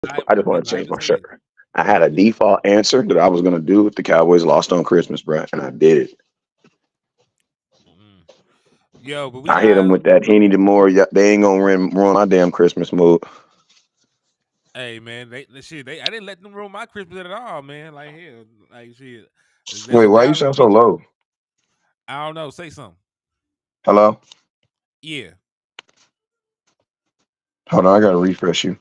I just want to I change my just say shirt. I had a default answer that I was gonna do if the Cowboys lost on Christmas, bro, and I did it. mm. Yo, but we I hit them got with that Hennythemoor. They ain't gonna ruin my damn Christmas mood. hey man, they shit. I didn't let them ruin my Christmas at all, man. Like hell, like shit. There's Wait, a why you thousand sound so people. low? I don't know. Say something. Hello? Yeah. Hold on, I gotta refresh you.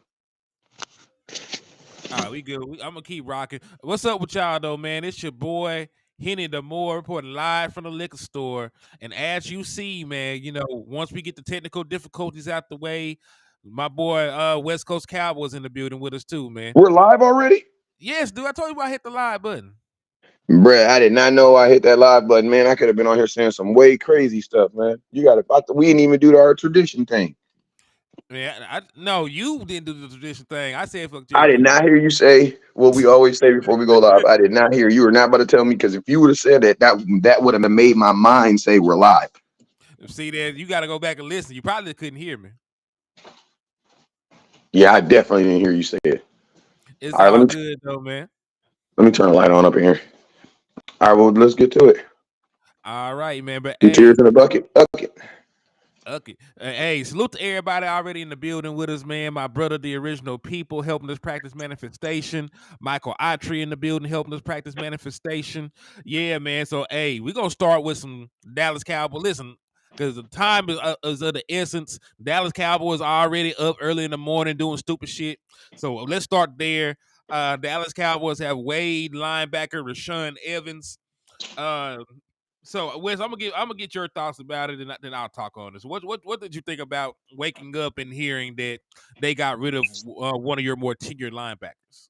All right, we good. I'm gonna keep rocking. What's up with y'all though, man? It's your boy Hennythemoor reporting live from the liquor store. And as you see, man, once we get the technical difficulties out the way, my boy West Coast Cowboys in the building with us too, man. We're live already? Yes, dude. I told you I hit the live button. Bruh, I did not know I hit that live button, man. I could have been on here saying some way crazy stuff, man. You got to, we didn't even do our tradition thing. Man, no, you didn't do the tradition thing. I said fuck I Jerry did Jones. not hear you say what we always say before we go live. I did not hear. You were not about to tell me because if you would have said that would have made my mind say we're live. See that you got to go back and listen. You probably couldn't hear me. Yeah, I definitely didn't hear you say it. It's All right, all good though, man. let me turn the light on up in here. All right, well, let's get to it. All right, man. But Two cheers hey, in a bucket. Bucket. okay. Hey, salute to everybody already in the building with us, man. My brother, the original people, helping us practice manifestation. Michael Autry in the building, helping us practice manifestation. Yeah, man. So, hey, we're gonna start with some Dallas Cowboys. Listen, because the time is of the essence. Dallas Cowboys are already up early in the morning doing stupid shit. So let's start there. Dallas Cowboys have Wade, linebacker, Rashawn Evans. Uh, so Wes, I'm gonna get your thoughts about it, and then I'll talk on this. What did you think about waking up and hearing that they got rid of one of your more tenured linebackers?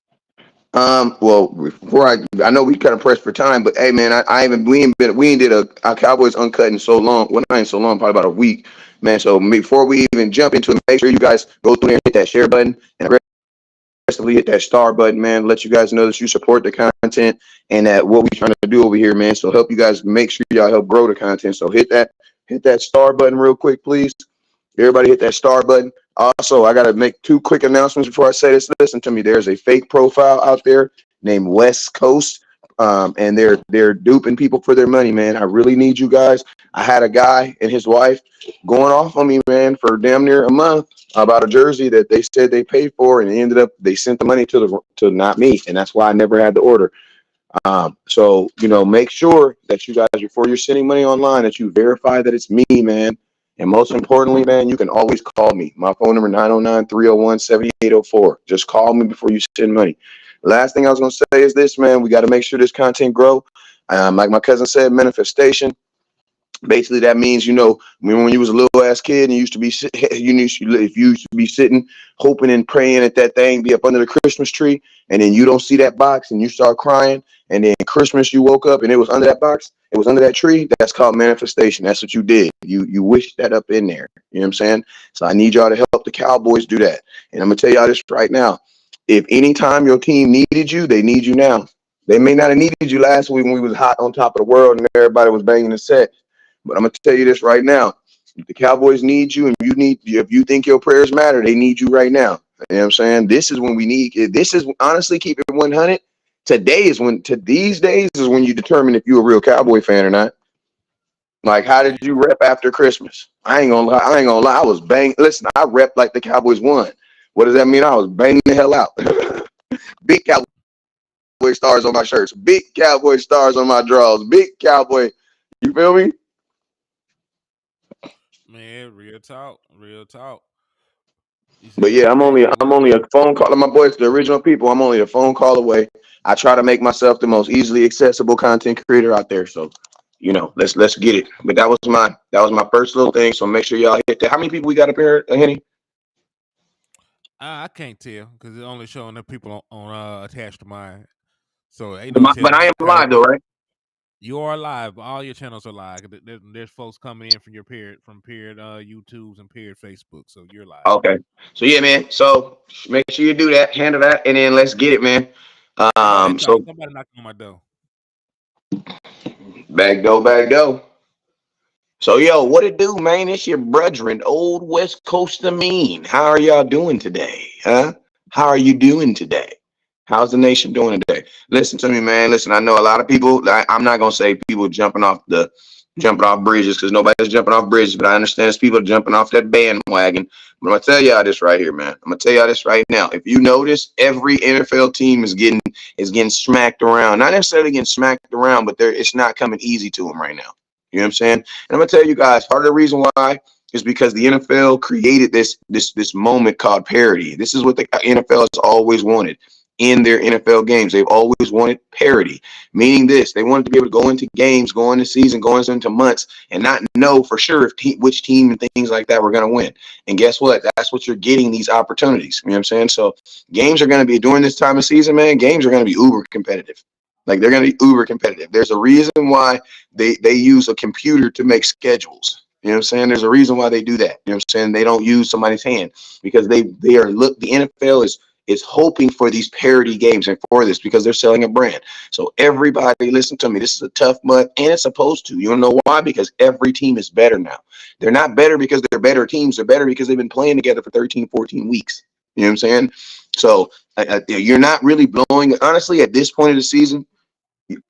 Well, before I know we kind of pressed for time, but hey, man, I even we ain't did a Cowboys uncut in so long. Well, not in so long, probably about a week, man. So before we even jump into it, make sure you guys go through there and hit that share button and aggressively hit that star button, man. Let you guys know that you support the content and that what we trying to do over here, man. So help you guys make sure y'all help grow the content. So hit that star button real quick, please. Everybody hit that star button. Also, I got to make two quick announcements before I say this. Listen to me. There's a fake profile out there named West Coast, and they're duping people for their money, man. I really need you guys. I had a guy and his wife going off on me, man, for damn near a month about a jersey that they said they paid for, and it ended up they sent the money to not me, and that's why I never had the order. So make sure that you guys, before you're sending money online, that you verify that it's me, man. And most importantly, man, you can always call me. My phone number 909-301-7804. Just call me before you send money. Last thing I was gonna say is this, man. We got to make sure this content grow. Like my cousin said, manifestation. Basically, that means when you was a little ass kid and you used to be if you used to be sitting hoping and praying that that thing be up under the Christmas tree, and then you don't see that box and you start crying, and then Christmas you woke up and it was under that box, it was under that tree. That's called manifestation. That's what you did. You wished that up in there. You know what I'm saying? So I need y'all to help the Cowboys do that. And I'm gonna tell y'all this right now. If anytime your team needed you, they need you now. They may not have needed you last week when we was hot on top of the world and everybody was banging the set. But I'm gonna tell you this right now: if the Cowboys need you, and if you think your prayers matter, they need you right now. You know what I'm saying? This is when we need. This is honestly, keep it 100. Today is when. To these days is when you determine if you're a real Cowboy fan or not. Like, how did you rep after Christmas? I ain't gonna lie. I ain't gonna lie. I was bang. Listen, I repped like the Cowboys won. What does that mean? I was banging the hell out. Big Cowboy stars on my shirts. Big Cowboy stars on my drawers. Big Cowboy. You feel me? Man, real talk, real talk. You But said yeah, Big Cowboy. I'm only a phone call. My boys, the original people. I'm only a phone call away. I try to make myself the most easily accessible content creator out there. So, let's get it. But that was my first little thing. So make sure y'all hit that. How many people we got up here, Henny? I can't tell because it's only showing the people on attached to mine. So ain't But, no but telling I am how live though, many. right? You are live. All your channels are live. There's folks coming in from your paired YouTubes and paired Facebook. So you're live. Okay. So yeah, man. So make sure you do that, handle that, and then let's get it, man. Somebody at So somebody knocking on my door. back door. So yo, what it do, man? It's your brethren, old West Coast mean. How are y'all doing today, huh? How are you doing today? How's the nation doing today? Listen to me, man. Listen, I know a lot of people. I'm not gonna say people jumping off bridges because nobody's jumping off bridges, but I understand there's people jumping off that bandwagon. But I'm gonna tell y'all this right here, man. I'm gonna tell y'all this right now. If you notice, every NFL team is getting smacked around. Not necessarily getting smacked around, but it's not coming easy to them right now. You know what I'm saying? And I'm gonna tell you guys, part of the reason why is because the NFL created this moment called parity. This is what the NFL has always wanted in their NFL games. They've always wanted parity, meaning this: they wanted to be able to go into games, go into season, go into months, and not know for sure which team and things like that were going to win. And guess what? That's what you're getting, these opportunities. You know what I'm saying? So games are going to be, during this time of season, man, games are going to be uber competitive. Like, they're going to be uber competitive. There's a reason why they use a computer to make schedules. You know what I'm saying? There's a reason why they do that. You know what I'm saying? They don't use somebody's hand because the NFL is hoping for these parity games and for this because they're selling a brand. So everybody, listen to me. This is a tough month, and it's supposed to. You know why? Because every team is better now. They're not better because they're better teams. They're better because they've been playing together for 13, 14 weeks. You know what I'm saying? So you're not really blowing. Honestly, at this point of the season,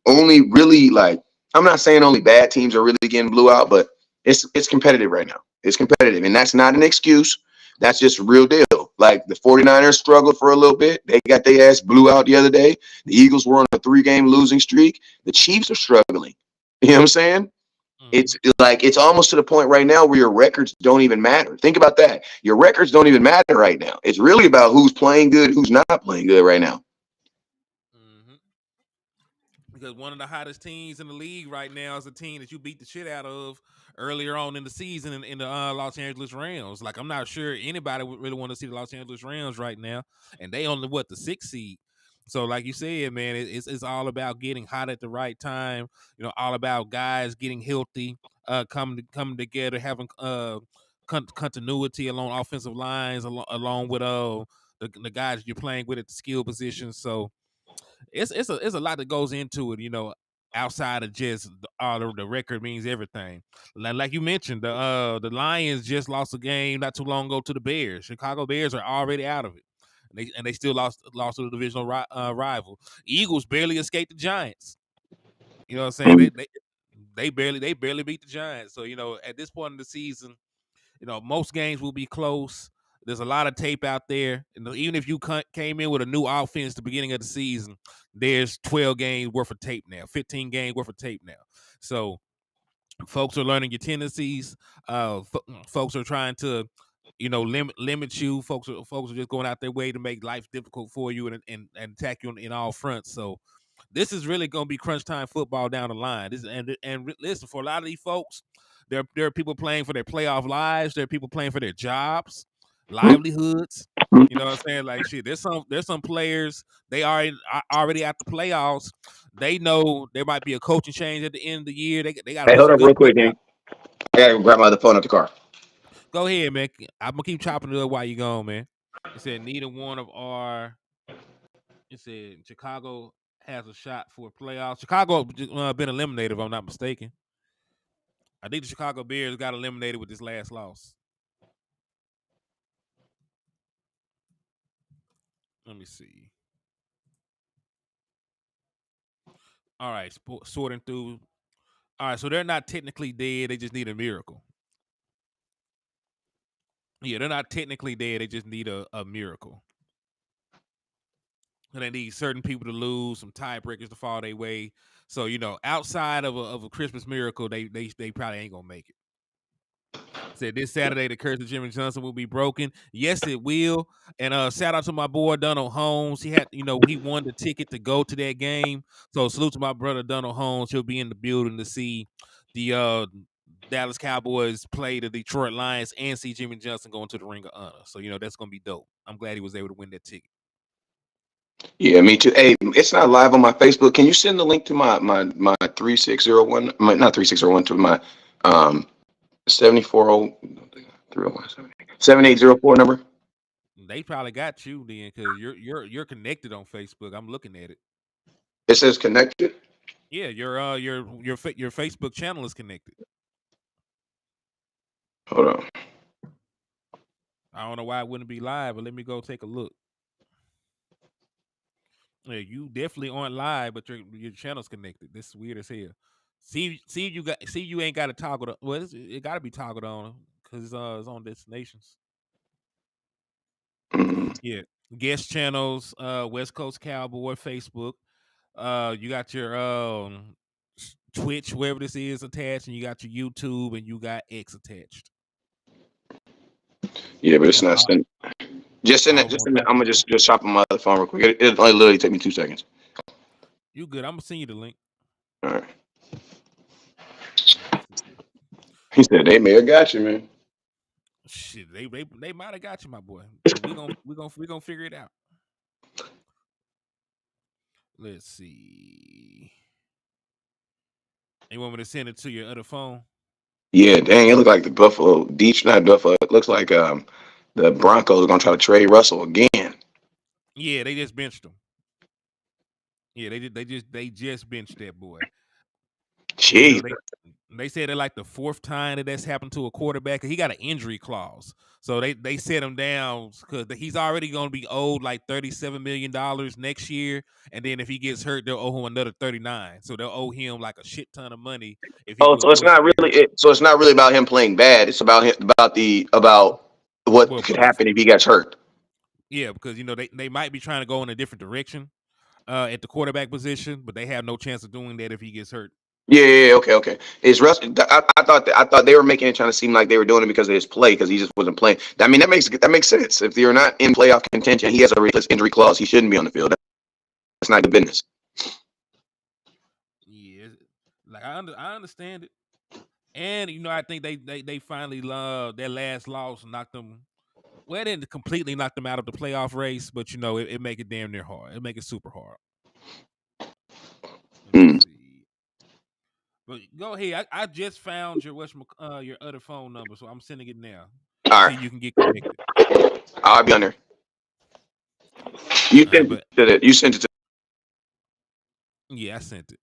only really, like, I'm not saying only bad teams are really getting blew out, but it's competitive right now. It's competitive, and that's not an excuse. That's just real deal. Like, the 49ers struggled for a little bit. They got their ass blew out the other day. The Eagles were on a 3-game losing streak. The Chiefs are struggling. You know what I'm saying? Mm-hmm. It's almost to the point right now where your records don't even matter. Think about that. Your records don't even matter right now. It's really about who's playing good, who's not playing good right now. Mm-hmm. Because one of the hottest teams in the league right now is a team that you beat the shit out of earlier on in the season in the Los Angeles Rams. Like, I'm not sure anybody would really want to see the Los Angeles Rams right now, and they only the 6th seed. So, like you said, man, it's all about getting hot at the right time. You know, all about guys getting healthy, coming together, having continuity along offensive lines, along with the guys you're playing with at the skill positions. So it's a lot that goes into it, outside of just the record means everything. Like you mentioned, the Lions just lost a game not too long ago to the Bears. Chicago Bears are already out of it. And they still lost to the divisional rival. Eagles barely escaped the Giants. You know what I'm saying? They barely beat the Giants. So, at this point in the season, most games will be close. There's a lot of tape out there. And even if you came in with a new offense at the beginning of the season, there's 12 games worth of tape now, 15 games worth of tape now. So folks are learning your tendencies. Folks are trying to, limit you. Folks are just going out their way to make life difficult for you and attack you in all fronts. So this is really going to be crunch time football down the line. Listen, for a lot of these folks, there are people playing for their playoff lives. There are people playing for their jobs, livelihoods. You know what I'm saying? Like, shit, there's some players, they are already at the playoffs. They know there might be a coaching change at the end of the year. They got to Hey, put hold some up good real money quick, gang. out. I gotta grab my other phone at the car. Go ahead, man. I'm gonna keep chopping it up while you gone, man. It said neither one of our. It said Chicago has a shot for playoffs. Chicago been eliminated, if I'm not mistaken. I think the Chicago Bears got eliminated with this last loss. Let me see. All right, sorting through. All right, so they're not technically dead. They just need a miracle. Yeah, they're not technically dead. They just need a miracle. And they need certain people to lose, some tiebreakers to fall their way. So, outside of a Christmas miracle, they probably ain't gonna make it. Said this Saturday the curse of Jimmy Johnson will be broken. Yes, it will. And shout out to my boy Donald Holmes. He won the ticket to go to that game. So salute to my brother Donald Holmes. He'll be in the building to see the Dallas Cowboys play the Detroit Lions and see Jimmy Johnson going to the Ring of Honor. So that's gonna be dope. I'm glad he was able to win that ticket. Yeah, me too. Hey, it's not live on my Facebook. Can you send the link to my 3601? Not 3601, to my 740301 7804 number? They probably got you then, because you're connected on Facebook. I'm looking at it. It says connected. Yeah, your Facebook channel is connected. Hold on. I don't know why it wouldn't be live, but let me go take a look. Yeah, you definitely aren't live, but your channel's connected. This is weird as hell. See you ain't got to toggle. Well, it got to be toggled on because it's on destinations. Mhm. Yeah, guest channels, West Coast Cowboy, Facebook. You got your Twitch, wherever this is attached, and you got your YouTube, and you got X attached. Yeah, but it's Yep, not sent. Just send I it. hope Just most send it. I'm likely. gonna just shop on my other phone real quick. It only literally take me 2 seconds. You good? I'm gonna send you the link. All right. Let's see. He said they may have got you, man. Shit, they might have got you, my boy, but we gonna figure it out. Let's see. You want me to send it to your other phone? Yeah, dang, it looked like the Buffalo Deep, not Buffalo. It looks like the Broncos are gonna try to trade Russell again. Yeah, they just benched him. Yeah, they just benched that boy. And Jeez. they said it like the fourth time that's happened to a quarterback. He got an injury clause, so they set him down because he's already going to be owed like $37 million next year, and then if he gets hurt, they'll owe him another 39. So they'll owe him like a shit ton of money if he Oh, was so it's was not to get really hurt. so it's not really about him playing bad. It's about him about what Well, could both. happen if he gets hurt. Yeah, because they might be trying to go in a different direction at the quarterback position, but they have no chance of doing that if he gets hurt. Yeah, okay, okay. Is Russ? I thought they were making it trying to seem like they were doing it because of his play because he just wasn't playing. I mean, that makes sense. If you're not in playoff contention, he has a ridiculous injury clause. He shouldn't be on the field. That's not good business. Yeah, like I understand it. And I think they finally their last loss knocked them. Well, it didn't completely knock them out of the playoff race, but it make it damn near hard. It make it super hard. Let me Hmm. see. But go ahead. I just found your other phone number, so I'm sending it now. All See right, if you can get connected. I'll be on there. You All right, sent it but to the, you sent it to. yeah, I sent it.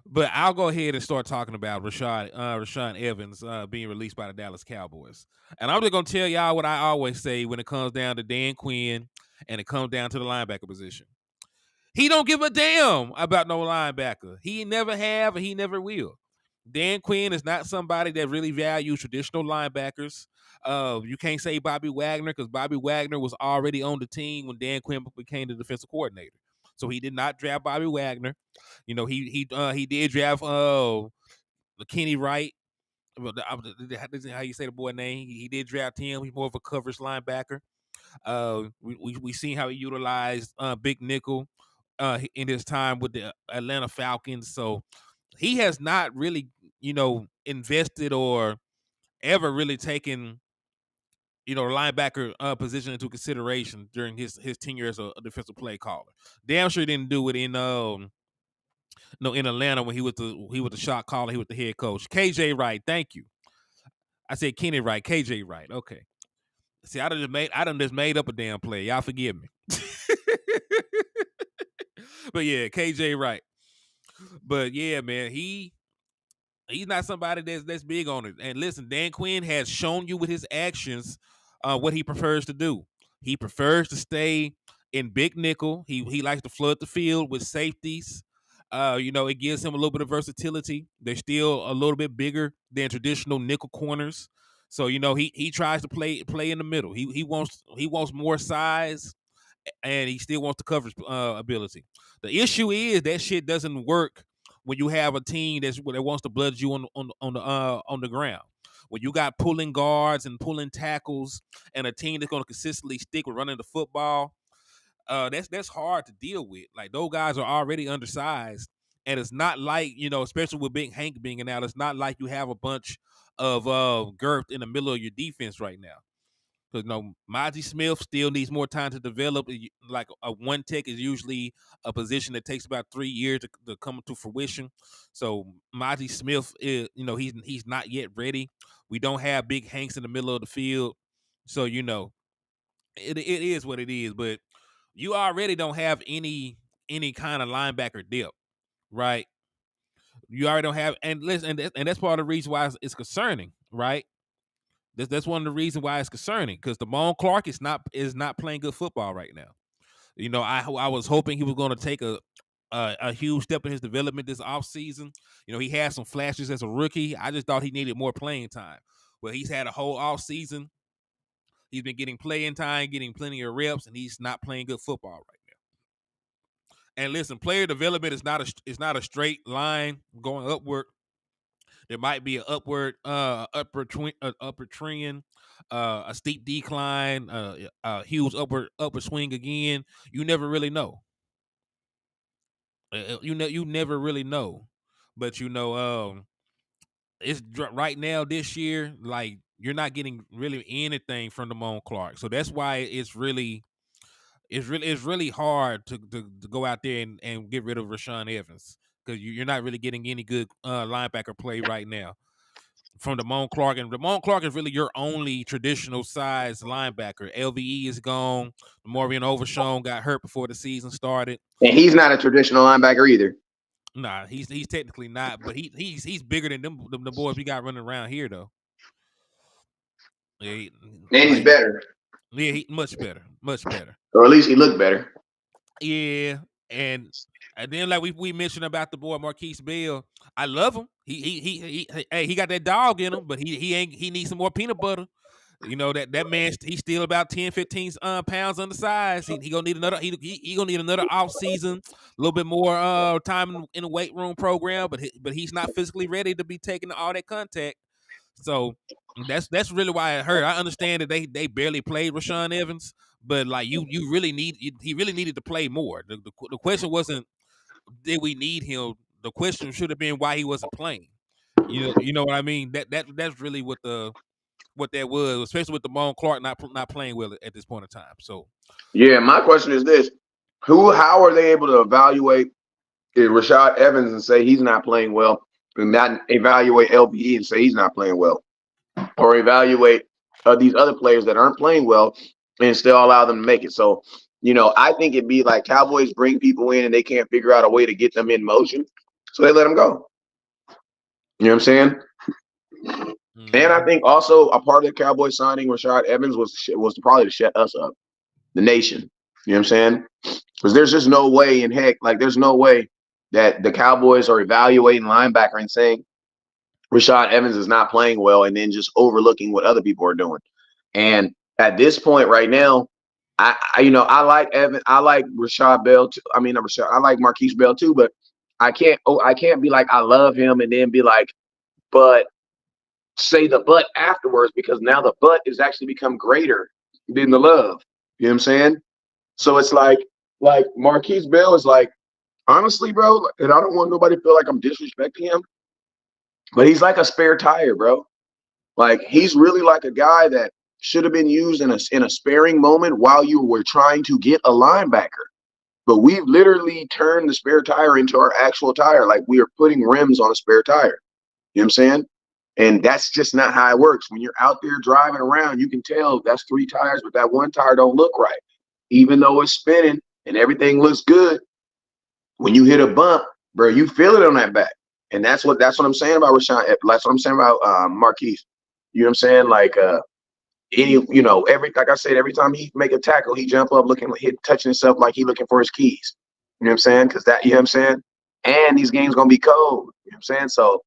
But I'll go ahead and start talking about Rashawn Evans being released by the Dallas Cowboys. And I'm just gonna tell y'all what I always say when it comes down to Dan Quinn and it comes down to the linebacker position. He don't give a damn about no linebacker. He never have and he never will. Dan Quinn is not somebody that really values traditional linebackers. You can't say Bobby Wagner because Bobby Wagner was already on the team when Dan Quinn became the defensive coordinator. So he did not draft Bobby Wagner. He did draft Kenny Wright. This is how you say the boy name. He did draft him. He's more of a coverage linebacker. We seen how he utilized Big Nickel in his time with the Atlanta Falcons. So he has not really, invested or ever really taken, linebacker position into consideration during his tenure as a defensive play caller. Damn sure didn't do it in Atlanta when he was the shot caller, he was the head coach. KJ Wright, thank you. I said Kenny Wright, KJ Wright. Okay. See, I done just made up a damn play. Y'all forgive me. But yeah, KJ Wright. But yeah, man, he's not somebody that's big on it. And listen, Dan Quinn has shown you with his actions what he prefers to do. He prefers to stay in big nickel. He likes to flood the field with safeties. It gives him a little bit of versatility. They're still a little bit bigger than traditional nickel corners. So he tries to play in the middle. He wants more size and he still wants the coverage ability. The issue is that shit doesn't work when you have a team that wants to blood you on the ground. When you got pulling guards and pulling tackles and a team that's going to consistently stick with running the football, that's hard to deal with. Like those guys are already undersized, and it's not like especially with Big Hank being out, it's not like you have a bunch of girth in the middle of your defense right now. Because Maji Smith still needs more time to develop. Like a one tech is usually a position that takes about 3 years to come to fruition. So Maji Smith is, he's not yet ready. We don't have Big Hanks in the middle of the field, so it is what it is. But you already don't have any kind of linebacker depth, right? You already don't have, and listen, and that's part of the reason why it's concerning, right? That's one of the reasons why it's concerning because Damone Clark is not playing good football right now. I was hoping he was going to take a huge step in his development this offseason. He had some flashes as a rookie. I just thought he needed more playing time. Well, he's had a whole offseason. He's been getting playing time, getting plenty of reps, and he's not playing good football right now. And listen, player development is not a straight line going upward. There might be an upward trend, a steep decline, a huge upward swing again. You never really know. You never really know. But it's right now this year, like you're not getting really anything from Damone Clark. So that's why it's really hard to go out there and get rid of Rashaan Evans, because you're not really getting any good linebacker play right now from Damone Clark. And Damone Clark is really your only traditional size linebacker. LVE is gone. Maurian Overshown got hurt before the season started. And he's not a traditional linebacker either. Nah, he's technically not, but he's bigger than the boys we got running around here though. Yeah, And he's better. Yeah, much better, or at least he looked better. Yeah, and then like we mentioned about the boy Marquise Bell, I love him. He got that dog in him, but he needs some more peanut butter. That man, he's still about 10, 15 pounds undersized. He gonna need another. He gonna need another off season, a little bit more time in the weight room program. But he's not physically ready to be taking all that contact. So that's really why it hurt. I understand that they barely played Rashaan Evans, but like he really needed to play more. The question wasn't did we need him. The question should have been why he wasn't playing. You know what I mean? That's really what that was, especially with Damone Clark not playing well at this point in time. So yeah, my question is this: how are they able to evaluate Rashaan Evans and say he's not playing well, and not evaluate LBE and say he's not playing well, or evaluate these other players that aren't playing well and still allow them to make it? So, I think it'd be like Cowboys bring people in and they can't figure out a way to get them in motion, so they let them go. You know what I'm saying? Mm-hmm. And I think also a part of the Cowboys signing Rashaan Evans was probably to shut us up, the nation. You know what I'm saying? Because there's just no way in heck, like there's no way that the Cowboys are evaluating linebacker and saying Rashaan Evans is not playing well and then just overlooking what other people are doing. And at this point right now, I like Evan, I like Rashad Bell too. I mean, I like Marquise Bell too, but I can't be like I love him and then be like, but say the but afterwards, because now the but is actually become greater than the love. You know what I'm saying? So it's like Marquise Bell is like, honestly, bro, and I don't want nobody to feel like I'm disrespecting him, but he's like a spare tire, bro. Like he's really like a guy that should have been used in a sparing moment while you were trying to get a linebacker. But we've literally turned the spare tire into our actual tire. Like we are putting rims on a spare tire. You know what I'm saying? And that's just not how it works. When you're out there driving around, you can tell that's 3 tires, but that one tire don't look right. Even though it's spinning and everything looks good, when you hit a bump, bro, you feel it on that back. And that's what I'm saying about Rashaan. That's what I'm saying about Marquise. You know what I'm saying? Like like I said, every time he make a tackle, he jump up touching himself like he looking for his keys. You know what I'm saying? Because you know what I'm saying? And these games gonna be cold. You know what I'm saying? So,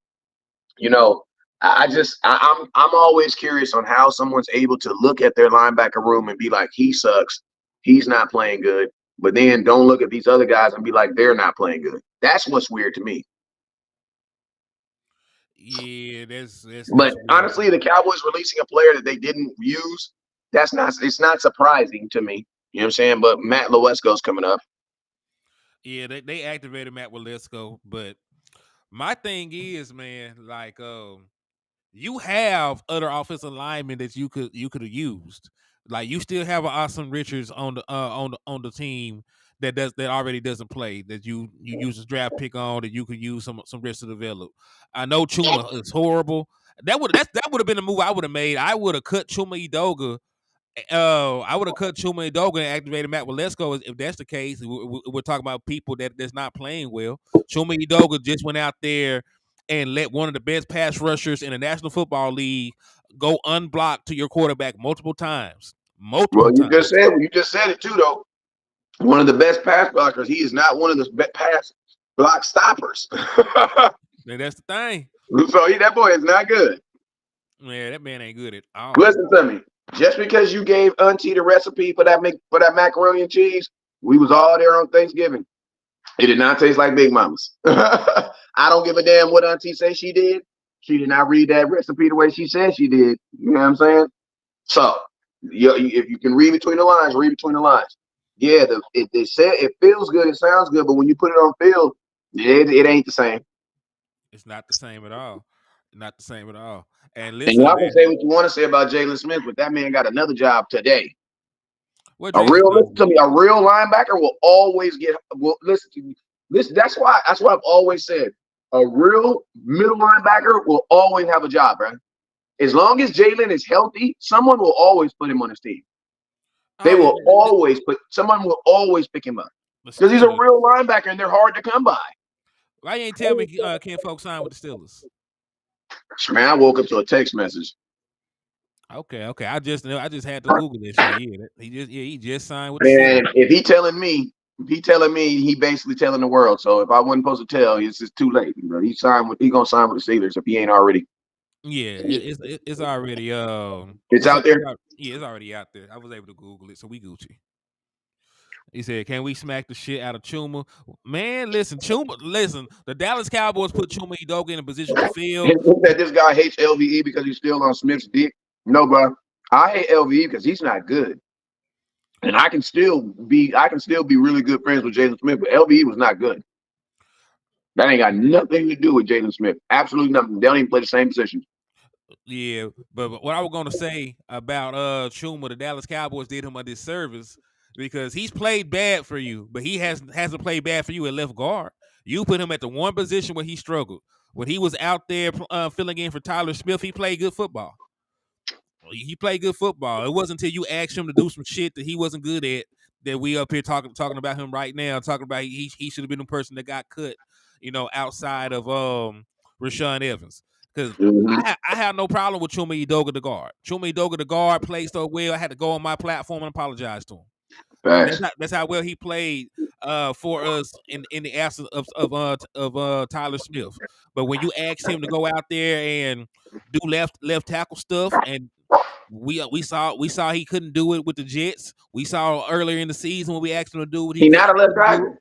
I'm always curious on how someone's able to look at their linebacker room and be like, he sucks, he's not playing good, but then don't look at these other guys and be like, they're not playing good. That's what's weird to me. Yeah, but honestly, the Cowboys releasing a player that they didn't use, it's not surprising to me. You know what I'm saying? But Matt Lewesko's coming up. Yeah, they activated Matt Lewesko, but my thing is, man, like you have other offensive linemen that you could have used. Like you still have an Austin Richards on the team that already doesn't play, that you use a draft pick on, that you could use some rest to develop. I know Chuma is horrible. That would have been a move I would have made. I would have cut Chuma Edoga. I would have cut Chuma Edoga and activated Matt Lewesko if that's the case. We're talking about people that's not playing well. Chuma Edoga just went out there and let one of the best pass rushers in the National Football League go unblocked to your quarterback multiple times. You just said it too, though. one of the best pass blockers. He is not one of the pass block stoppers. Man, that's the thing. So that boy is not good. Yeah, that man ain't good at all. Listen to me. Just because you gave Auntie the recipe for that macaroni and cheese, we was all there on Thanksgiving. It did not taste like Big Mama's. I don't give a damn what Auntie said she did. She did not read that recipe the way she said she did. You know what I'm saying? So, if you can read between the lines, read between the lines. Yeah, it feels good, it sounds good, but when you put it on field, it ain't the same. It's not the same at all. Not the same at all. And And listen, y'all man, can say what you want to say about Jalen Smith, but that man got another job today. what Jalen Smith? Listen to me, a real linebacker will always get. Well, listen to me. That's why I've always said a real middle linebacker will always have a job, right? As long as Jalen is healthy, someone will always put him on his team. They will always someone will always pick him up because he's a real linebacker and they're hard to come by. Why you ain't tell me Ken Folks signed with the Steelers? Man, I woke up to a text message. Okay. I just had to Google this shit. Yeah, he just signed with the And Steelers. if he telling me, he basically telling the world. So if I wasn't supposed to tell, it's just too late. You know, he gonna sign with the Steelers if he ain't already. Yeah, it's already It's out there. It's already out there. I was able to Google it, so we Gucci. He said, "Can we smack the shit out of Chuma?" Man, listen, the Dallas Cowboys put Chuma Edoga in a position to field. That this guy hates LVE because he's still on Smith's dick. No, bro. I hate LVE because he's not good. And I can still be really good friends with Jalen Smith, but LVE was not good. That ain't got nothing to do with Jalen Smith. Absolutely nothing. They don't even play the same position. Yeah, but what I was gonna say about Chuma, the Dallas Cowboys did him a disservice because he's played bad for you, but he hasn't played bad for you at left guard. You put him at the one position where he struggled. When he was out there filling in for Tyler Smith, he played good football. He played good football. It wasn't until you asked him to do some shit that he wasn't good at that we up here talking about him right now, talking about he should have been the person that got cut, outside of Rashawn Evans. Because I have no problem with Chuma Edoga the guard. Chuma Edoga the guard played so well, I had to go on my platform and apologize to him. That's how well he played for us in the absence of Tyler Smith. But when you asked him to go out there and do left tackle stuff, and we saw he couldn't do it with the Jets. We saw earlier in the season when we asked him to do what he's not a left tackle.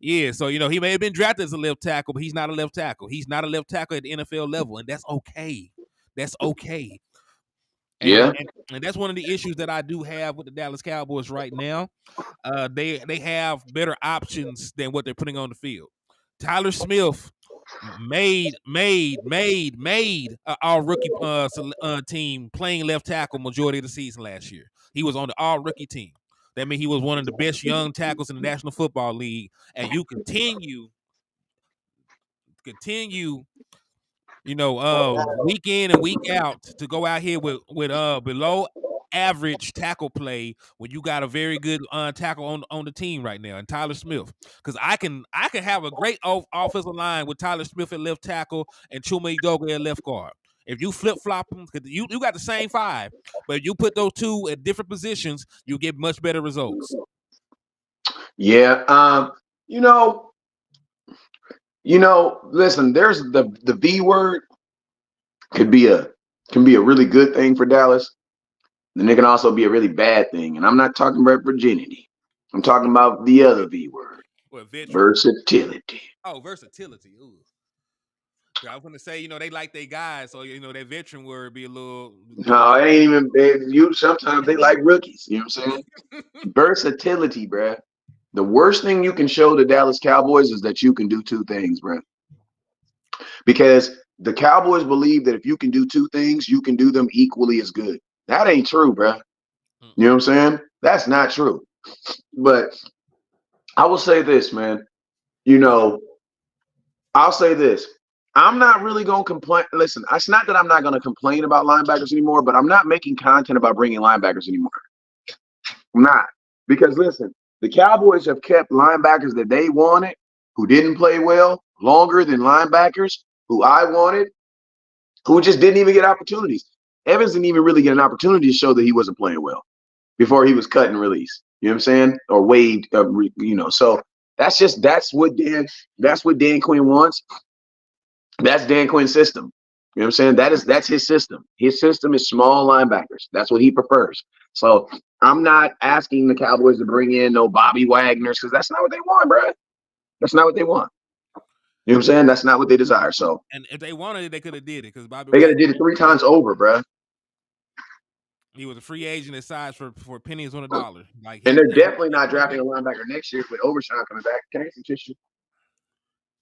Yeah, so he may have been drafted as a left tackle, but he's not a left tackle. He's not a left tackle at the NFL level, and that's okay. That's okay. And that's one of the issues that I do have with the Dallas Cowboys right now. They have better options than what they're putting on the field. Tyler Smith made our rookie team playing left tackle majority of the season last year. He was on the all rookie team. That means he was one of the best young tackles in the National Football League. And you continue, week in and week out to go out here with below average tackle play when you got a very good tackle on the team right now, and Tyler Smith. Because I can have a great offensive line with Tyler Smith at left tackle and Chuma Edoga at left guard. If you flip flop them, because you got the same five, but if you put those two at different positions, you get much better results. Yeah. Listen, there's the V word can be a really good thing for Dallas. Then it can also be a really bad thing. And I'm not talking about virginity. I'm talking about the other V word. Versatility. Oh, versatility. Ooh. I was going to say, they like their guys, so that veteran word be a little. No, it ain't even. Sometimes they like rookies. You know what I'm saying? Versatility, bruh. The worst thing you can show the Dallas Cowboys is that you can do two things, bruh. Because the Cowboys believe that if you can do two things, you can do them equally as good. That ain't true, bruh. You know what I'm saying? That's not true. But I will say this, man. I'll say this. I'm not really going to complain. Listen, it's not that I'm not going to complain about linebackers anymore, but I'm not making content about bringing linebackers anymore. I'm not. Because, listen, the Cowboys have kept linebackers that they wanted who didn't play well longer than linebackers who I wanted who just didn't even get opportunities. Evans didn't even really get an opportunity to show that he wasn't playing well before he was cut and released. You know what I'm saying? Or waived, So that's what Dan Quinn wants. That's Dan Quinn's system. You know what I'm saying? That's his system. His system is small linebackers. That's what he prefers. So I'm not asking the Cowboys to bring in no Bobby Wagners because that's not what they want, bro. That's not what they want. You know what I'm saying? That's not what they desire. So, and if they wanted it, they could have did it because Bobby they got to Wagner, did it 3 times over, bro. he was a free agent that signed for pennies on a dollar. Like And they're definitely not drafting a linebacker next year with Overshawn coming back. Can I get some tissue?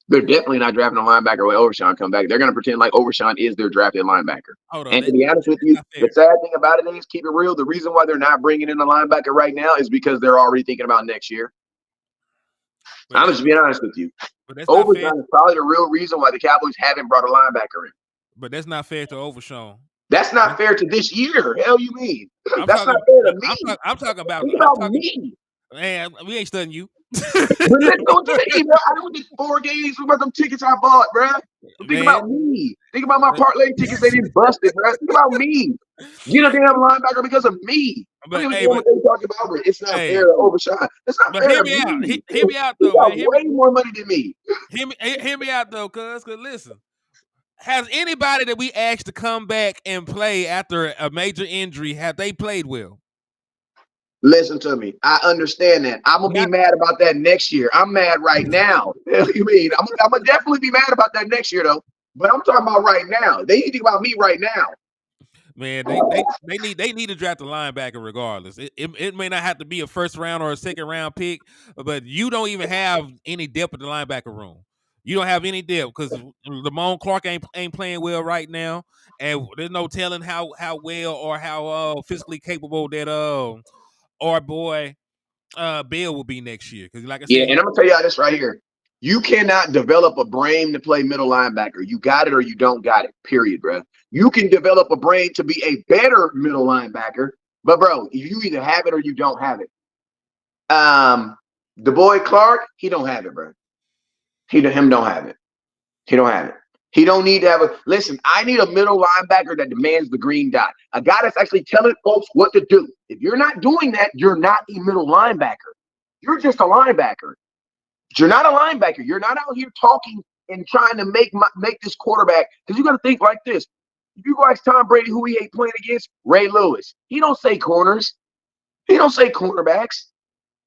They're definitely not drafting a linebacker with Overshawn come back. They're going to pretend like Overshawn is their drafted linebacker. Hold on, And to be honest with you, not fair. the sad thing about it is, keep it real, the reason why they're not bringing in a linebacker right now is because they're already thinking about next year. But I'm just being honest with you. But that's not fair. Overshawn is probably the real reason why the Cowboys haven't brought a linebacker in. But that's not fair to Overshawn. That's not fair to this year. Hell, you mean? That's talking, not fair to me. I'm talking about. Think about me. Man, we ain't studying you. But let's go to me, bro. I done did 4 games. What about them tickets I bought, bro? Think about me. Think about my parlay tickets. They didn't bust it, bro. Think about me. You know they have a linebacker because of me. But, what they talking about, but it's not fair to Overshawn. It's not fair to me. Hear me out though, man. Way more money than me. Hear me out though, cuz listen. Has anybody that we asked to come back and play after a major injury, have they played well? Listen to me. I understand that. I'm gonna be mad about that next year. I'm mad right now. You mean I'm gonna definitely be mad about that next year though. But I'm talking about right now. They need to think about me right now. Man, they need to draft a linebacker regardless. It may not have to be a first round or a second round pick, but you don't even have any depth in the linebacker room. You don't have any depth because Lamone Clark ain't playing well right now, and there's no telling how well or how physically capable that our boy Bill will be next year. Because like I said, and I'm gonna tell y'all this right here. You cannot develop a brain to play middle linebacker. You got it or you don't got it. Period, bro. You can develop a brain to be a better middle linebacker, but bro, you either have it or you don't have it. The boy Clark, he don't have it, bro. Him don't have it. He don't have it. He don't need to have a listen. I need a middle linebacker that demands the green dot. A guy that's actually telling folks what to do. If you're not doing that, you're not a middle linebacker. You're just a linebacker. You're not a linebacker. You're not out here talking and trying to make this quarterback. Because you got to think like this. If you go ask Tom Brady who he ain't playing against, Ray Lewis. He don't say corners. He don't say cornerbacks.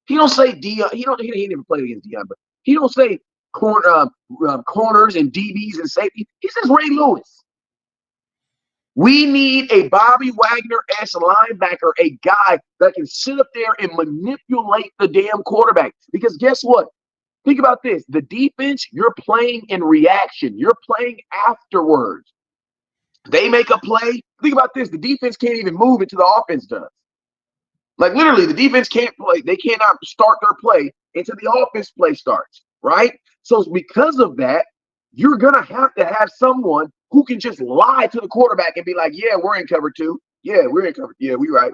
He don't say Dion. He ain't even played against Dion, but he don't say corners and DBs and safety. He says Ray Lewis. We need a Bobby Wagner-esque linebacker, a guy that can sit up there and manipulate the damn quarterback. Because guess what? Think about this. The defense, you're playing in reaction. You're playing afterwards. They make a play. Think about this. The defense can't even move until the offense does. Like literally, the defense can't play. They cannot start their play until the offense play starts, right? So because of that, you're going to have someone who can just lie to the quarterback and be like, yeah, we're in cover 2. Yeah, we're in cover. Yeah, we right.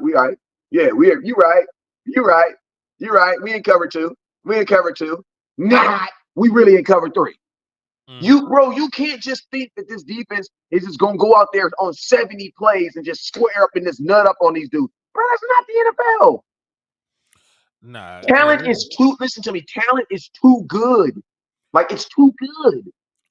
Yeah, you right. You right. You right. We in cover 2. We in cover 2. Nah, we really in cover 3. You can't just think that this defense is just going to go out there on 70 plays and just square up and just nut up on these dudes. Bro, that's not the NFL. Nah. Talent is too good. Like, it's too good.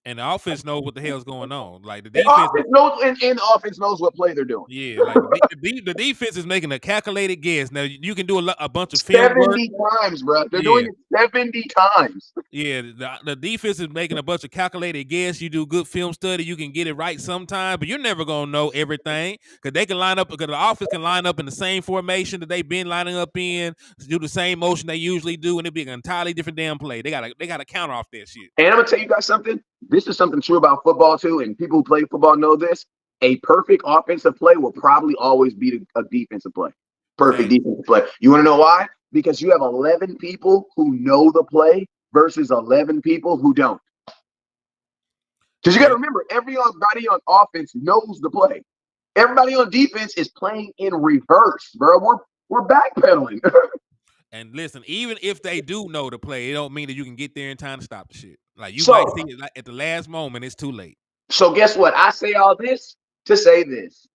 And the offense knows what the hell's going on. Like the defense knows, and the offense knows what play they're doing. Yeah, like the defense is making a calculated guess. Now you can do a bunch of film 70 times, bro. They're doing it 70 times. Yeah, the defense is making a bunch of calculated guess. You do good film study, you can get it right sometime, but you're never gonna know everything because they can line up. Because the offense can line up in the same formation that they've been lining up in, do the same motion they usually do, and it'd be an entirely different damn play. They gotta counter off that shit. And I'm gonna tell you guys something. This is something true about football too, and people who play football know this. A perfect offensive play will probably always beat a defensive play. Perfect defensive play. You want to know why? Because you have 11 people who know the play versus 11 people who don't. Because you got to remember, everybody on offense knows the play. Everybody on defense is playing in reverse, bro. We're backpedaling. And listen, even if they do know the play, it don't mean that you can get there in time to stop the shit. Like you might see it at the last moment, it's too late. So guess what? I say all this to say this.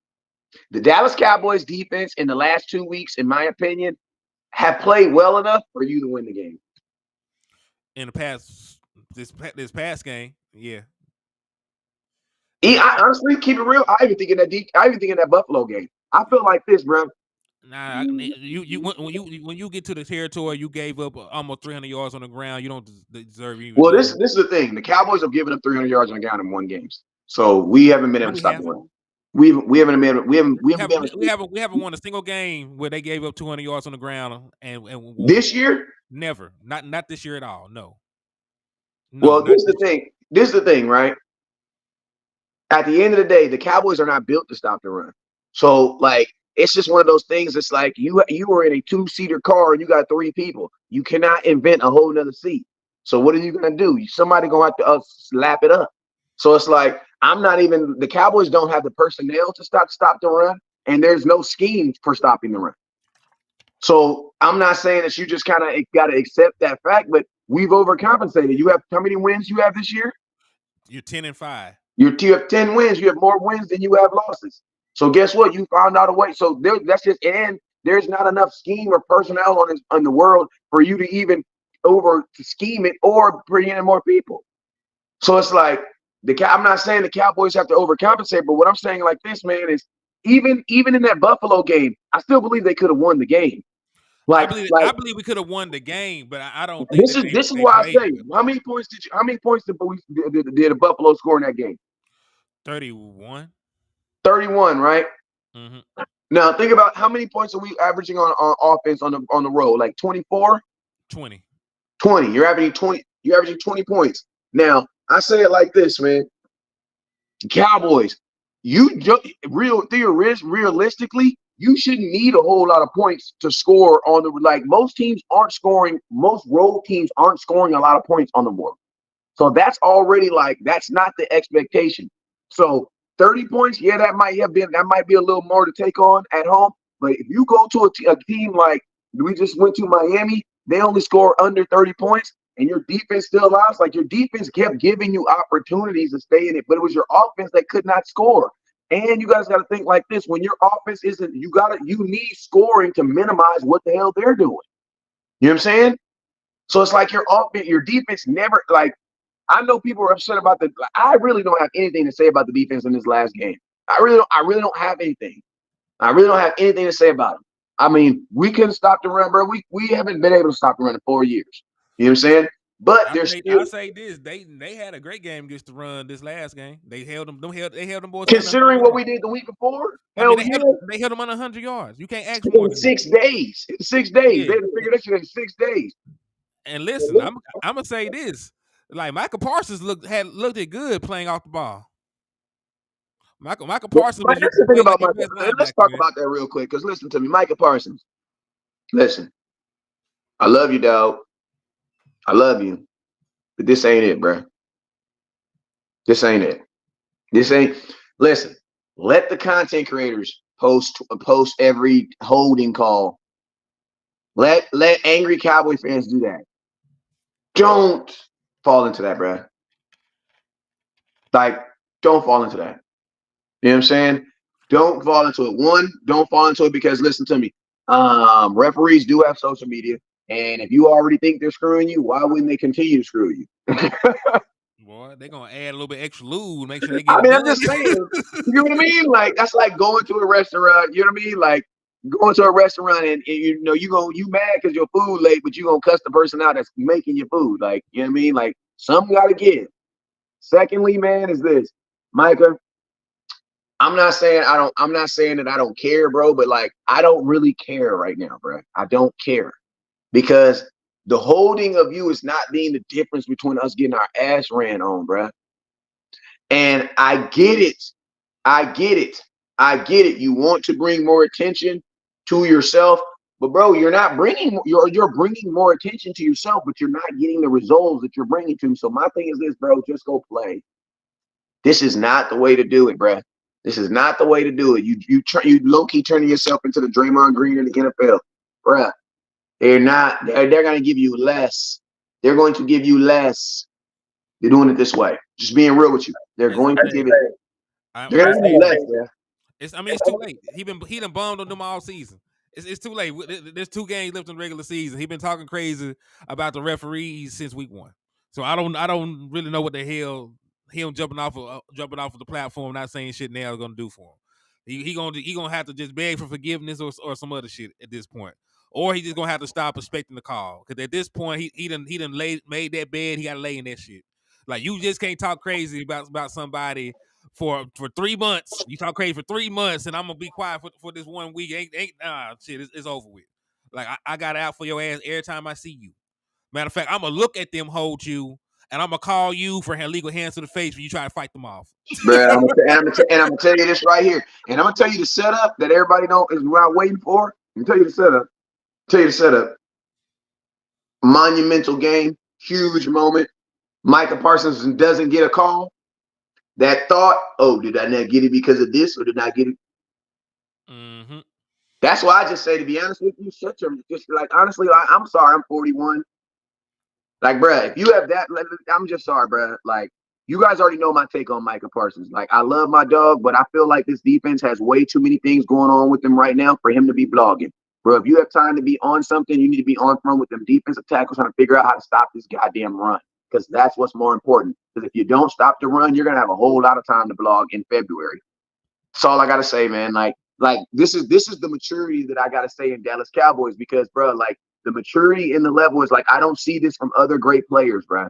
The Dallas Cowboys defense in the last 2 weeks, in my opinion, have played well enough for you to win the game. In the past, this past game, yeah. I honestly keep it real. I even think in that Buffalo game. I feel like this, bro. Nah, when you get to the territory, you gave up almost 300 yards on the ground. You don't deserve even. Well, this is the thing. The Cowboys have given up 300 yards on the ground in 1 game, so we haven't been able to stop the run. We haven't won a single game where they gave up 200 yards on the ground and won. This year. Never, not this year at all. No. Well, this is the thing, right? At the end of the day, the Cowboys are not built to stop the run. So, like, it's just one of those things. It's like you were in a 2-seater car and you got 3 people. You cannot invent a whole nother seat. So what are you gonna do? Somebody gonna have to slap it up. So it's like the Cowboys don't have the personnel to stop the run, and there's no scheme for stopping the run. So I'm not saying that you just kind of got to accept that fact, but we've overcompensated. You have how many wins you have this year? You're 10-5. You have 10 wins. You have more wins than you have losses. So guess what? You found out a way. So there's not enough scheme or personnel on the world for you to even to scheme it or bring in more people. So it's like I'm not saying the Cowboys have to overcompensate, but what I'm saying like this, man, is even in that Buffalo game, I still believe they could have won the game. I believe we could have won the game, but I don't think this is why I say how many points did the Buffalo score in that game? 31. 31, right? Mm-hmm. Now think about how many points are we averaging on offense on the road? Like 24? 20. 20. You're averaging 20 points. Now, I say it like this, man. Cowboys, realistically, you shouldn't need a whole lot of points to score on most road teams aren't scoring a lot of points on the board. So that's already that's not the expectation. So 30 points, yeah, that might be a little more to take on at home. But if you go to a team like we just went to Miami, they only score under 30 points, and your defense still allows. Like your defense kept giving you opportunities to stay in it, but it was your offense that could not score. And you guys got to think like this: when your offense isn't, you need scoring to minimize what the hell they're doing. You know what I'm saying? So it's like your defense never I know people are upset about I really don't have anything to say about the defense in this last game. I really don't have anything. I really don't have anything to say about it. I mean, we couldn't stop the run, bro. We haven't been able to stop the run in 4 years. You know what I'm saying? But I'll say this: they had a great game against the run this last game. They held them. They held them boys. Considering what we did the week before, they held them under 100 yards. You can't ask for in 6 days. In 6 days, yeah. They had to figure that shit in 6 days. And listen, I'm gonna say this: like Micah Parsons looked it good playing off the ball. Micah Parsons. That's the thing about Micah. Let's talk about that real quick, because listen to me, Micah Parsons. Listen, I love you, dog. I love you, but this ain't it, bro. This ain't it. Listen. Let the content creators post every holding call. Let angry Cowboy fans do that. Don't fall into that, bro. Don't fall into that. You know what I'm saying? Don't fall into it. Don't fall into it because listen to me. Referees do have social media, and if you already think they're screwing you, why wouldn't they continue to screw you? Boy, they're gonna add a little bit extra lube, make sure they get. I'm just saying. You know what I mean? Like that's like going to a restaurant. You know what I mean? Like going to a restaurant and you mad because your food late, but you gonna cuss the person out that's making your food. Like you know what I mean? Like something gotta give. Secondly, man, is this, Micah? I'm not saying that I don't care, bro, but I don't really care right now, bro. I don't care because the holding of you is not being the difference between us getting our ass ran on, bro. And I get it. You want to bring more attention to yourself, but bro, you're bringing more attention to yourself, but you're not getting the results that you're bringing to. So my thing is this, bro, just go play. This is not the way to do it, bro. This is not the way to do it. You low-key turning yourself into the Draymond Green in the NFL, bro. They're going to give you less. They're going to give you less. They're doing it this way. Just being real with you. They're going to give it. They're going to give you less, yeah. It's too late. He done bummed on them all season. It's too late. There's 2 games left in the regular season. He's been talking crazy about the referees since week 1. So I don't really know what the hell him jumping off of the platform, not saying shit now is gonna do for him. He gonna have to just beg for forgiveness or some other shit at this point, or he just gonna have to stop expecting the call. Because at this point, he done made that bed. He got to lay in that shit. Like, you just can't talk crazy about somebody for 3 months. You talk crazy for 3 months, and I'm gonna be quiet for this 1 week. Ain't shit. It's over with. Like, I got out for your ass every time I see you. Matter of fact, I'm gonna look at them hold you, and I'm gonna call you for legal hands to the face when you try to fight them off. Bro, I'm gonna tell you this right here, and I'm gonna tell you the setup that everybody is not waiting for. I'm gonna tell you the setup. Monumental game, huge moment. Micah Parsons doesn't get a call. That thought, oh, did I not get it because of this, or did I get it? Mm-hmm. That's why I just say, to be honest with you, shut your, just like, honestly, I'm sorry, I'm 41. Like, bruh, if you have that, I'm just sorry, bruh. Like, you guys already know my take on Micah Parsons. Like, I love my dog, but I feel like this defense has way too many things going on with him right now for him to be blogging. Bro, if you have time to be on something, you need to be on front with them defensive tackles trying to figure out how to stop this goddamn run, because that's what's more important. Because if you don't stop the run, you're going to have a whole lot of time to blog in February. That's all I got to say, man. Like this is the maturity that I got to say in Dallas Cowboys, because, bro, like, the maturity in the level is like, I don't see this from other great players, bro.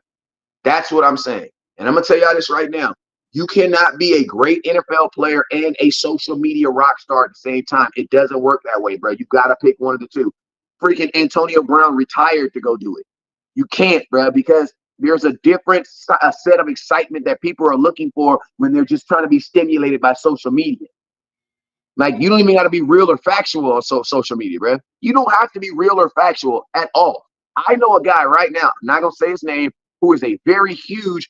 That's what I'm saying. And I'm going to tell y'all this right now. You cannot be a great NFL player and a social media rock star at the same time. It doesn't work that way, bro. You got to pick one of the two. Freaking Antonio Brown retired to go do it. You can't, bro, because there's a different set of excitement that people are looking for when they're just trying to be stimulated by social media. Like, you don't even got to be real or factual on social media, bro. You don't have to be real or factual at all. I know a guy right now, I'm not going to say his name, who is a very huge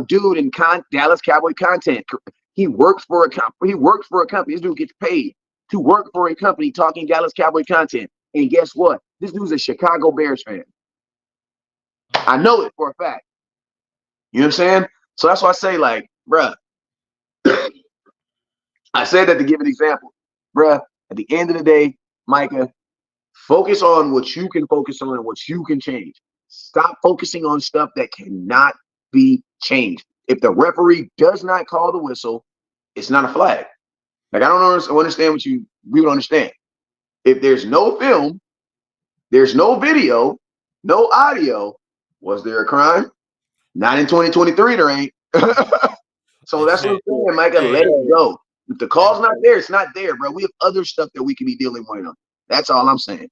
dude in Dallas Cowboy content. He works for a company. This dude gets paid to work for a company talking Dallas Cowboy content. And guess what? This dude's a Chicago Bears fan. I know it for a fact. You know what I'm saying? So that's why I say, like, bruh, I said that to give an example. Bruh, at the end of the day, Micah, focus on what you can focus on and what you can change. Stop focusing on stuff that cannot be changed. If the referee does not call the whistle, it's not a flag. Like, I don't understand what we don't understand. If there's no film, there's no video, no audio, was there a crime? Not in 2023, there ain't. So that's what I'm saying, Micah. Let it go. If the call's not there, it's not there, bro. We have other stuff that we can be dealing with. That's all I'm saying.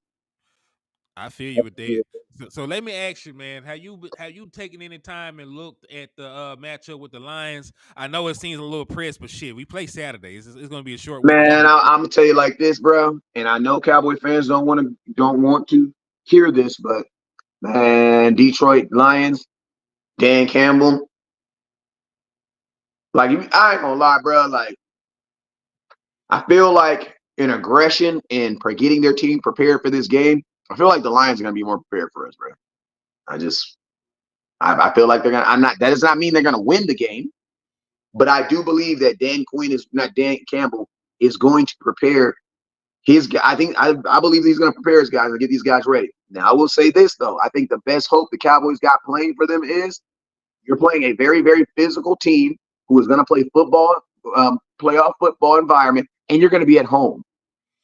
I feel you with that. So let me ask you, man, have you taken any time and looked at the matchup with the Lions? I know it seems a little pressed, but shit, we play Saturday. It's going to be a short week. Man, I'm gonna tell you like this, bro. And I know Cowboy fans don't want to hear this, but man, Detroit Lions, Dan Campbell. Like, I ain't gonna lie, bro. Like, I feel like in aggression and for getting their team prepared for this game, I feel like the Lions are gonna be more prepared for us, bro. I feel like they're gonna. That does not mean they're gonna win the game, but I do believe that Dan Campbell is going to prepare his. I believe he's gonna prepare his guys and get these guys ready. Now, I will say this though. I think the best hope the Cowboys got playing for them is you're playing a very, very physical team who is gonna play football, playoff football environment, and you're gonna be at home.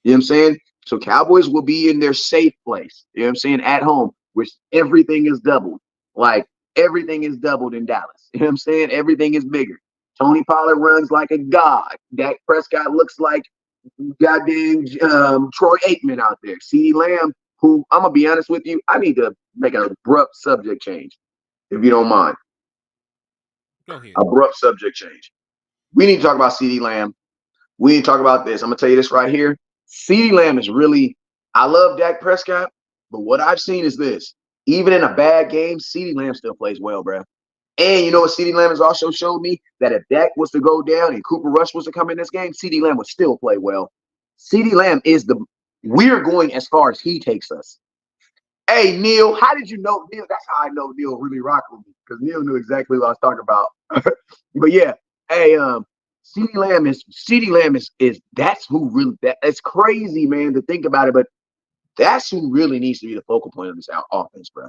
You know what I'm saying? So Cowboys will be in their safe place. You know what I'm saying? At home, which everything is doubled. Like, everything is doubled in Dallas. You know what I'm saying? Everything is bigger. Tony Pollard runs like a god. Dak Prescott looks like goddamn Troy Aikman out there. CeeDee Lamb, who, I'm going to be honest with you, I need to make an abrupt subject change, if you don't mind. Go ahead. Abrupt subject change. We need to talk about CeeDee Lamb. We need to talk about this. I'm going to tell you this right here. CeeDee Lamb is really, I love Dak Prescott, but what I've seen is this. Even in a bad game, CeeDee Lamb still plays well, bro. And you know what CeeDee Lamb has also showed me? That if Dak was to go down and Cooper Rush was to come in this game, CeeDee Lamb would still play well. CeeDee Lamb we're going as far as he takes us. Hey, Neil, how did you know? Neil, that's how I know Neil really rocked with me, because Neil knew exactly what I was talking about. But yeah, hey, CeeDee Lamb is that's who really that's crazy, man, to think about it, but that's who really needs to be the focal point of this offense, bro.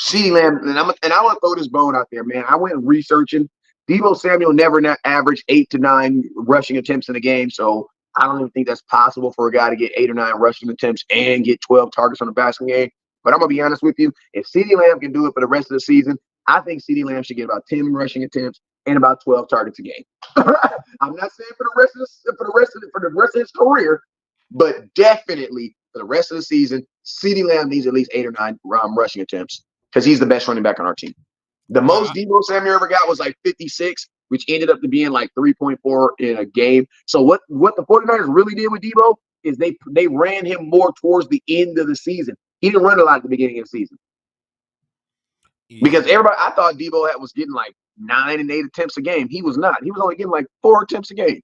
CeeDee Lamb, and I want to throw this bone out there, man. I went researching. Deebo Samuel never averaged 8 to 9 rushing attempts in a game, so I don't even think that's possible for a guy to get 8 or 9 rushing attempts and get 12 targets on a passing game. But I'm gonna be honest with you, if CeeDee Lamb can do it for the rest of the season, I think CeeDee Lamb should get about 10 rushing attempts and about 12 targets a game. I'm not saying for the rest of his career, but definitely for the rest of the season, CeeDee Lamb needs at least 8 or 9 rushing attempts because he's the best running back on our team. The most Deebo Samuel ever got was like 56, which ended up to being like 3.4 in a game. So what the 49ers really did with Deebo is they ran him more towards the end of the season. He didn't run a lot at the beginning of the season. Because I thought Deebo was getting like 9 and 8 attempts a game. He was not. He was only getting like 4 attempts a game.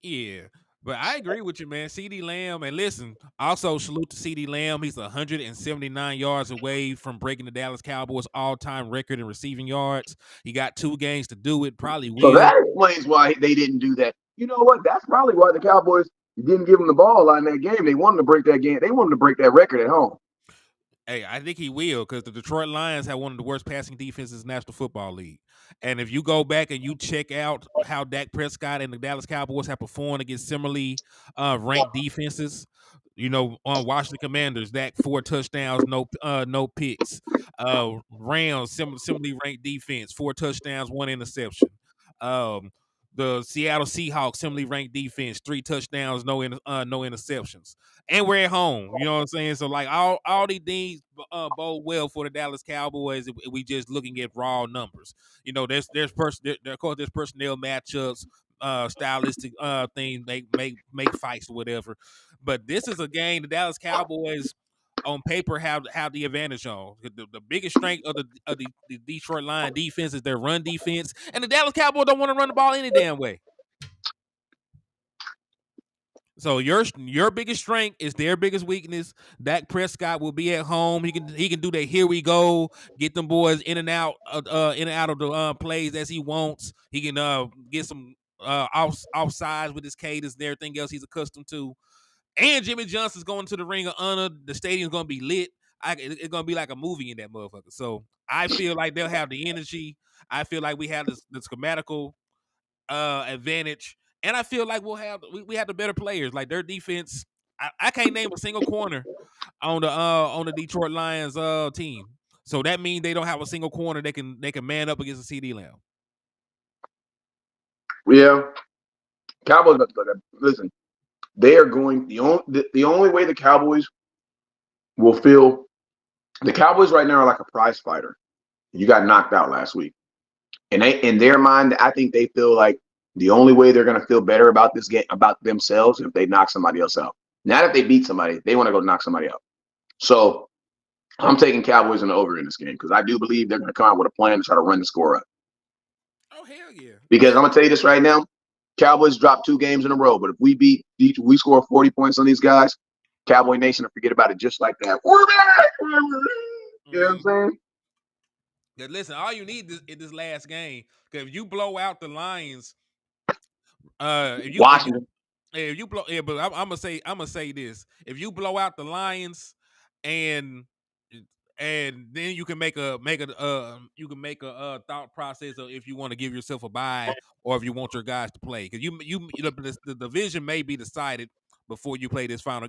Yeah. But I agree with you, man. CeeDee Lamb, and listen, also salute to CeeDee Lamb. He's 179 yards away from breaking the Dallas Cowboys all-time record in receiving yards. He got 2 games to do it. Probably will. So that explains why they didn't do that. You know what? That's probably why the Cowboys didn't give him the ball a lot in that game. They wanted to break that game. They wanted to break that record at home. Hey, I think he will because the Detroit Lions have one of the worst passing defenses in the National Football League. And if you go back and you check out how Dak Prescott and the Dallas Cowboys have performed against similarly ranked defenses, you know, on Washington Commanders, Dak 4 touchdowns, no picks. Rams, similarly ranked defense, 4 touchdowns, 1 interception. The Seattle Seahawks, similarly ranked defense, 3 touchdowns, no interceptions. And we're at home. You know what I'm saying? So like all these things bode well for the Dallas Cowboys if we just looking at raw numbers. You know, there's of course there's personnel matchups, stylistic things make fights or whatever. But this is a game the Dallas Cowboys on paper have the advantage on. The biggest strength of the Detroit Lions defense is their run defense, and the Dallas Cowboys don't want to run the ball any damn way. So your biggest strength is their biggest weakness. Dak Prescott will be at home. He can do that. Here we go. Get them boys in and out of the plays as he wants. He can get some offsides with his cadence and everything else he's accustomed to. And Jimmy Johnson's going to the Ring of Honor. The stadium's gonna be lit. It's gonna be like a movie in that motherfucker. So I feel like they'll have the energy. I feel like we have the schematical advantage. And I feel like we have the better players. Like their defense, I can't name a single corner on the Detroit Lions team. So that means they don't have a single corner they can man up against a CeeDee Lamb. Yeah, Cowboys. Listen, they are going the only way the Cowboys will feel. The Cowboys right now are like a prize fighter. You got knocked out last week, and in their mind, I think they feel like the only way they're going to feel better about this game, about themselves, if they knock somebody else out. Not if they beat somebody, they want to go knock somebody out. So I'm taking Cowboys in the over in this game because I do believe they're going to come out with a plan to try to run the score up. Oh, hell yeah. Because I'm going to tell you this right now, Cowboys dropped 2 games in a row, but if we score 40 points on these guys, Cowboy Nation will forget about it just like that. We're back! You know what I'm saying? Listen, all you need is this last game. Because if you blow out the Lions, Washington. If you blow, but I'm gonna say this: if you blow out the Lions, and then you can make a thought process of if you want to give yourself a bye or if you want your guys to play, because the division may be decided before you play this final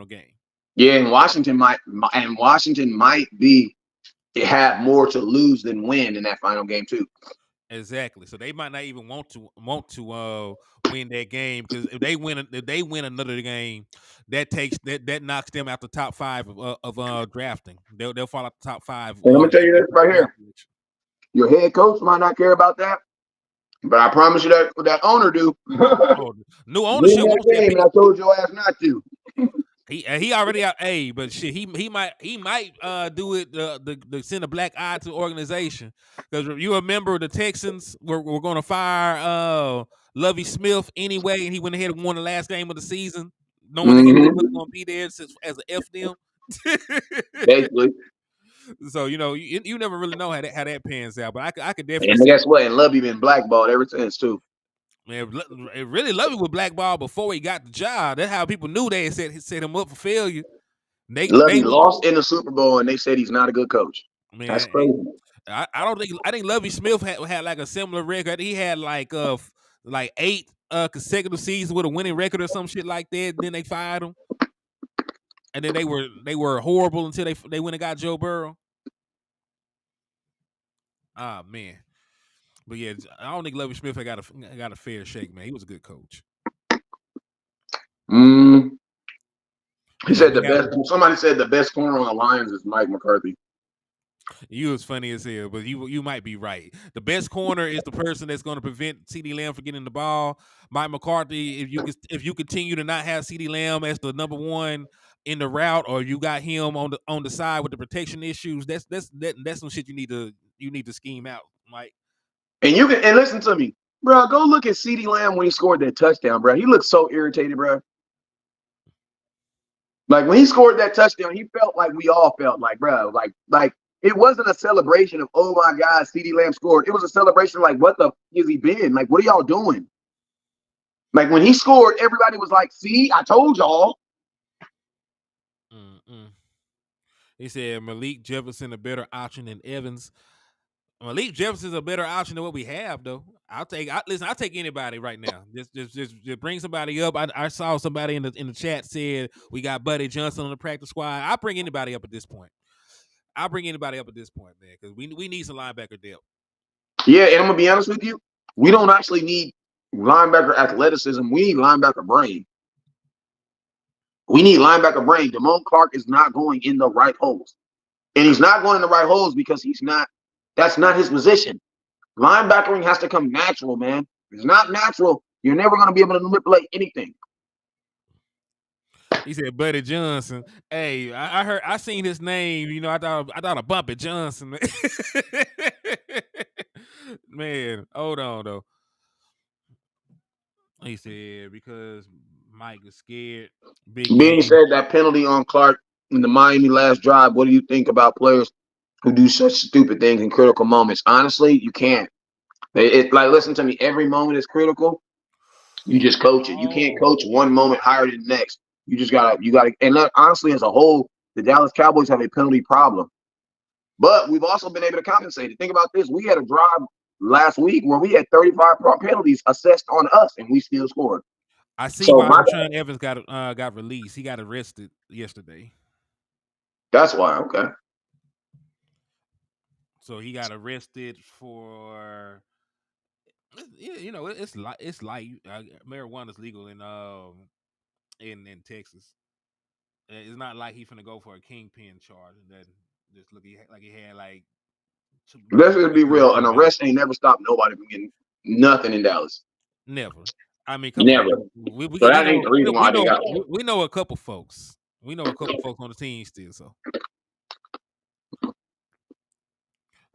game. Yeah, and Washington might be have more to lose than win in that final game too. Exactly. So they might not even want to win that game, because if they win another game, that knocks them out the top 5 of drafting. They'll fall out the top 5. And I'm gonna tell you this right here. Your head coach might not care about that, but I promise you that owner do. New ownership. Game, I told your ass not to. He already out. Hey, but shit, he might do it to send a black eye to the organization, because you remember the Texans were going to fire Lovie Smith anyway, and he went ahead and won the last game of the season, knowing that he wasn't going to be there as an F them. Basically. So you never really know how that pans out. But I could definitely And see, guess what? And Lovey been blackballed ever since too. man. Really love it with blackball before he got the job. That's how people knew they had set him up for failure. Lovey lost in the Super Bowl, and they said he's not a good coach. That's Man, crazy. I think Lovie Smith had like a similar record. He had like 8 consecutive seasons with a winning record or some shit like that. Then they fired him, and then they were horrible until they went and got Joe Burrow. Ah man, but yeah, I don't think Lovie Smith got a fair shake, man. He was a good coach. He said the best. Somebody said the best corner on the Lions is Mike McCarthy. You was funny as hell, but you might be right. The best corner is the person that's going to prevent CeeDee Lamb from getting the ball. Mike McCarthy, if you continue to not have CeeDee Lamb as the number one in the route, or you got him on the side with the protection issues, that's some shit you need to scheme out, Mike. And listen to me, bro. Go look at CeeDee Lamb when he scored that touchdown, bro. He looked so irritated, bro. Like when he scored that touchdown, he felt like we all felt like, bro, like it wasn't a celebration of, oh my God, CeeDee Lamb scored. It was a celebration like, what the f has he been? Like, what are y'all doing? Like when he scored, everybody was like, see, I told y'all. He said Malik Jefferson a better option than Evans. Malik Jefferson's a better option than what we have, though. I'll take anybody right now. Just bring somebody up. I saw somebody in the chat said we got Buddy Johnson on the practice squad. I'll bring anybody up at this point. Man, because we need some linebacker depth. Yeah, and I'm gonna be honest with you, we don't actually need linebacker athleticism. We need linebacker brain. We need linebacker brain. Damone Clark is not going in the right holes. And he's not going in the right holes because that's not his position. Linebackering has to come natural, man. If it's not natural, you're never going to be able to manipulate anything. He said Buddy Johnson. Hey, I seen his name. I thought a Bumpy Johnson. Man, hold on though. He said because Mike is scared. Being said that penalty on Clark in the Miami last drive, what do you think about players who do such stupid things in critical moments? Honestly, you can't. Like, listen to me. Every moment is critical. You just coach it. You can't coach one moment higher than the next. You gotta. And look, honestly, as a whole, the Dallas Cowboys have a penalty problem. But we've also been able to compensate it. Think about this. We had a drive last week where we had 35 penalties assessed on us, and we still scored. I see why Rashaan Evans got released. He got arrested yesterday. That's why. Okay. So he got arrested for, it's light. Marijuana is legal in Texas. It's not like he's finna go for a kingpin charge and then just look like he had like. Let's just be real. An arrest ain't never stopped nobody from getting nothing in Dallas. Never. I mean, never. So that ain't the reason why they got. We know a couple folks. We know a couple folks on the team still. So.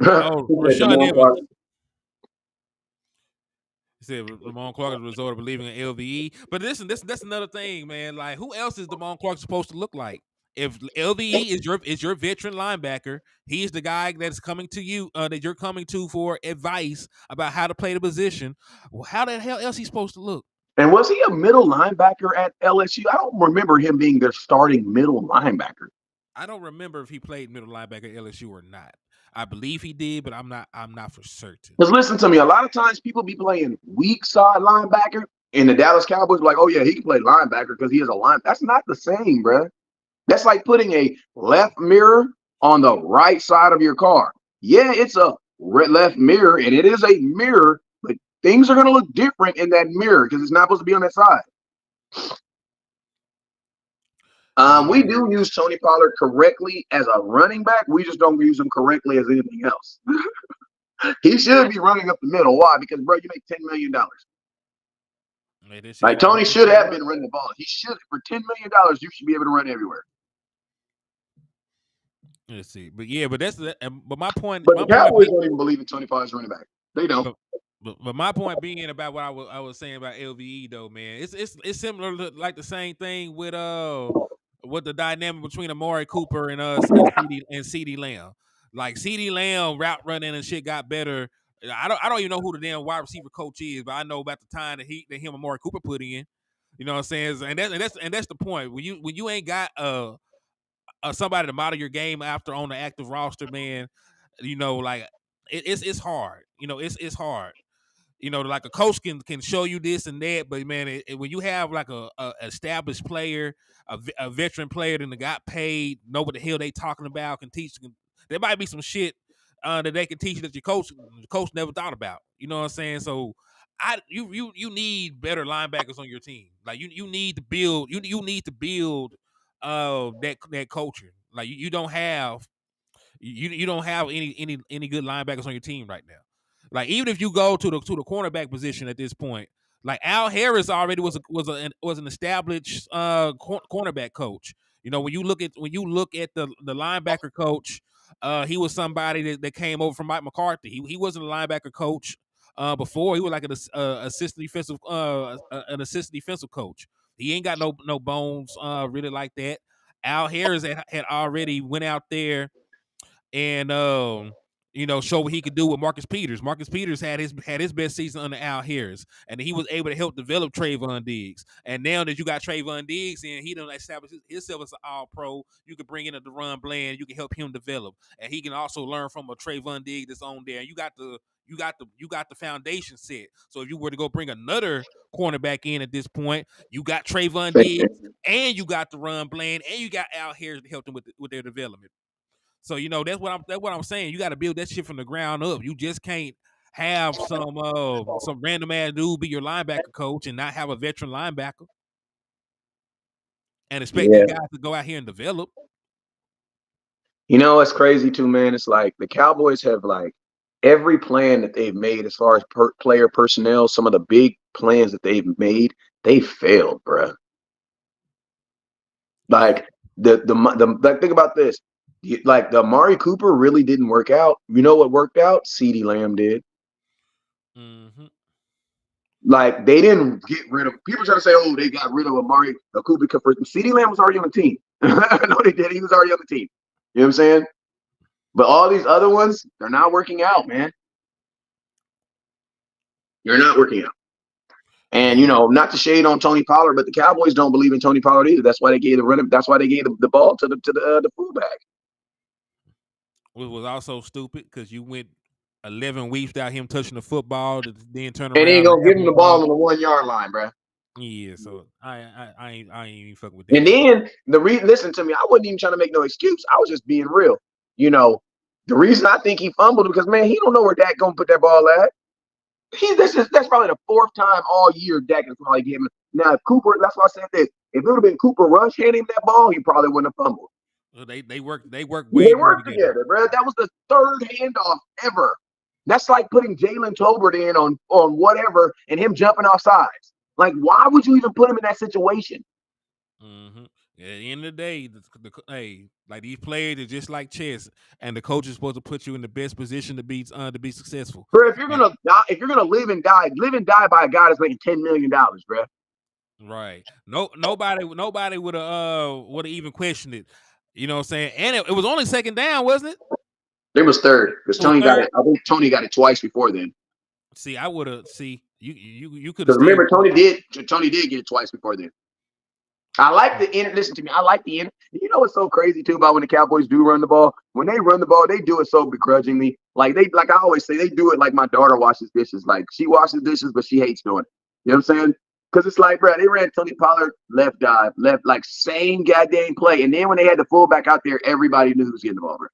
Rashaan Evans. He said Damone Clark is a result of believing in LVE. But listen, that's another thing, man. Like, who else is Damone Clark supposed to look like? If LVE is your veteran linebacker, he's the guy that's coming to you, that you're coming to for advice about how to play the position. Well, how the hell else he supposed to look? And was he a middle linebacker at LSU? I don't remember him being their starting middle linebacker. I don't remember if he played middle linebacker at LSU or not. I believe he did, but I'm not for certain. Because listen to me, a lot of times people be playing weak side linebacker, and the Dallas Cowboys are like, oh yeah, he can play linebacker because he is a line. That's not the same, bro. That's like putting a left mirror on the right side of your car. Yeah, it's a left mirror, and it is a mirror, but things are going to look different in that mirror because it's not supposed to be on that side. We do use Tony Pollard correctly as a running back. We just don't use him correctly as anything else. He should be running up the middle. Why? Because, bro, you make $10 million. Like, Tony should have been running the ball. He should. For $10 million, you should be able to run everywhere. Let's see. But my point. But the Cowboys don't even believe in Tony Pollard's running back. They don't. But my point being about what I was saying about LVE though, man, it's similar to like the same thing with what the dynamic between Amari Cooper and CeeDee Lamb. Like CeeDee Lamb route running and shit got better. I don't even know who the damn wide receiver coach is, but I know about the time that him and Amari Cooper put in. You know what I'm saying? And that's the point. When you ain't got somebody to model your game after on the active roster, man, you know, like it's hard. You know, it's hard. You know, like a coach can show you this and that, but man, when you have like a established player, a veteran player that got paid, know what the hell they talking about, can teach. There might be some shit that they can teach you that the coach never thought about. You know what I'm saying? So you need better linebackers on your team. Like you need to build you need to build that culture. Like you don't have you don't have any good linebackers on your team right now. Like even if you go to the cornerback position at this point, like Al Harris already was an established cornerback coach. You know, when you look at the linebacker coach, he was somebody that came over from Mike McCarthy. He wasn't a linebacker coach before. He was like an assistant defensive coach. He ain't got no bones really like that. Al Harris had already went out there and you know, show what he could do with Marcus Peters. Marcus Peters had his best season under Al Harris, and he was able to help develop Trayvon Diggs. And now that you got Trayvon Diggs and he done established himself as an all-pro, you can bring in a Deron Bland, you can help him develop, and he can also learn from a Trayvon Diggs that's on there. And you got the foundation set. So if you were to go bring another cornerback in at this point, you got Trayvon Diggs and you got Deron Bland and you got Al Harris to help them with their development. So you know that's what I'm saying. You got to build that shit from the ground up. You just can't have some random ass dude be your linebacker coach and not have a veteran linebacker and expect these guys to go out here and develop. You know, it's crazy too, man. It's like the Cowboys have like every plan that they've made as far as player personnel. Some of the big plans that they've made, they failed, bro. Like like think about this. Like the Amari Cooper really didn't work out. You know what worked out? CeeDee Lamb did. Mm-hmm. Like they didn't get rid of. People try to say, "Oh, they got rid of Amari Cooper." CeeDee Lamb was already on the team. No, they did. He was already on the team. You know what I'm saying? But all these other ones, they're not working out, man. They're not working out. And you know, not to shade on Tony Pollard, but the Cowboys don't believe in Tony Pollard either. That's why they gave That's why they gave the ball to the fullback. Which was also stupid because you went 11 weeks without him touching the football, then turn around. And he ain't gonna give him the ball on the 1 yard line, bro. Yeah, so I ain't even fucking with that. And then listen to me, I wasn't even trying to make no excuse. I was just being real. You know, the reason I think he fumbled because man, he don't know where Dak gonna put that ball at. That's probably the fourth time all year Dak is probably giving. Now, if Cooper, that's why I said this. If it would have been Cooper Rush handing him that ball, he probably wouldn't have fumbled. Well, they work way They worked together, bro. That was the third handoff ever. That's like putting Jalen Tolbert in on whatever and him jumping off sides. Like, why would you even put him in that situation? Mm-hmm. At the end of the day, hey, like these players are just like chess, and the coach is supposed to put you in the best position to be successful. Bro, if you're gonna die, if you're gonna live and die by a guy that's making $10 million, bro. Right. Nobody would have even questioned it. You know what I'm saying? And it was only second down, wasn't it? It was third because Tony got it. I think Tony got it twice before then. See, I would have. See, you could have. Remember, Tony did get it twice before then. I like the end. Listen to me. I like the end. You know what's so crazy too about when the Cowboys do run the ball? When they run the ball, they do it so begrudgingly. Like I always say, they do it like my daughter washes dishes. Like she washes dishes, but she hates doing it. You know what I'm saying? Because it's like, bro, they ran Tony Pollard left dive, left, like same goddamn play. And then when they had the fullback out there, everybody knew who was getting the ball, bro.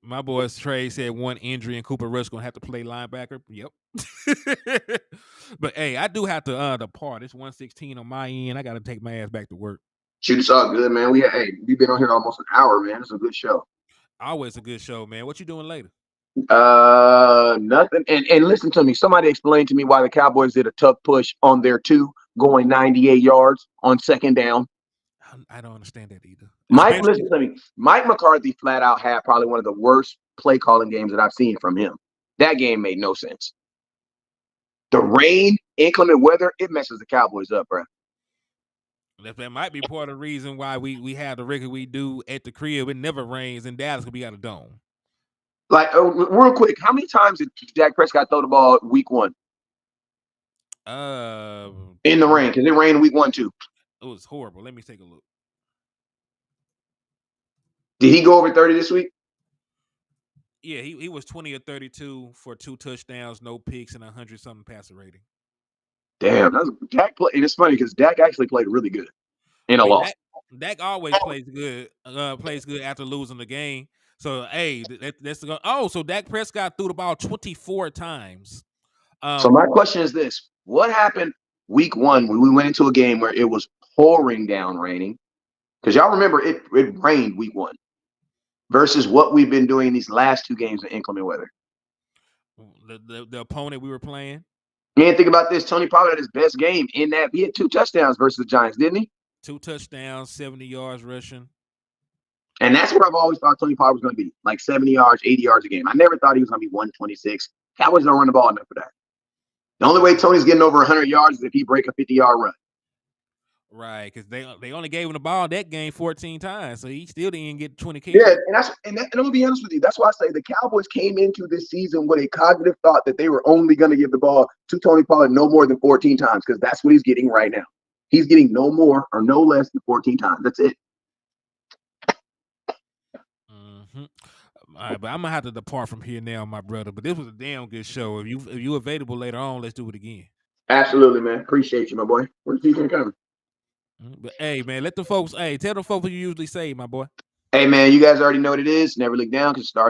My boy Trey said one injury and Cooper Rush gonna have to play linebacker. Yep. But hey, I do have to depart. It's 1:16 on my end. I gotta take my ass back to work. Shoot, it's all good, man. We've been on here almost an hour, man. It's a good show. Always a good show, man. What you doing later? Nothing. And listen to me. Somebody explained to me why the Cowboys did a tough push on their 2 going 98 yards on second down. I don't understand that either. Listen to me. Mike McCarthy flat out had probably one of the worst play calling games that I've seen from him. That game made no sense. The rain, inclement weather, it messes the Cowboys up, bro. That might be part of the reason why we have the record we do at the crib. It never rains in Dallas because we got a dome. Like, real quick, how many times did Dak Prescott throw the ball week 1? In the rain, because it rained week 1 too. It was horrible. Let me take a look. Did he go over 30 this week? Yeah, he was 20 or 32 for 2 touchdowns, no picks, and 100-something passer rating. Damn, that's Dak play. And it's funny because Dak actually played really good in a loss. Dak always plays good after losing the game. So hey, that's the so Dak Prescott threw the ball 24 times. So my question is this: what happened week 1 when we went into a game where it was pouring down raining? Because y'all remember it rained week 1 versus what we've been doing these last 2 games in inclement weather. The opponent we were playing. Man, think about this. Tony Pollard had his best game in that. He had 2 touchdowns versus the Giants, didn't he? 2 touchdowns, 70 yards rushing. And that's what I've always thought Tony Pollard was going to be, like 70 yards, 80 yards a game. I never thought he was going to be 126. Cowboys don't run the ball enough for that. The only way Tony's getting over 100 yards is if he break a 50-yard run. Right, because they only gave him the ball that game 14 times, so he still didn't get 20 carries. Yeah, and I'm gonna be honest with you. That's why I say the Cowboys came into this season with a cognitive thought that they were only going to give the ball to Tony Pollard no more than 14 times, because that's what he's getting right now. He's getting no more or no less than 14 times. That's it. Mm-hmm. All right, but I'm gonna have to depart from here now, my brother. But this was a damn good show. If you available later on, let's do it again. Absolutely, man. Appreciate you, my boy. Where's the season coming? But hey, man, tell the folks what you usually say, my boy. Hey, man, you guys already know what it is. Never look down because stars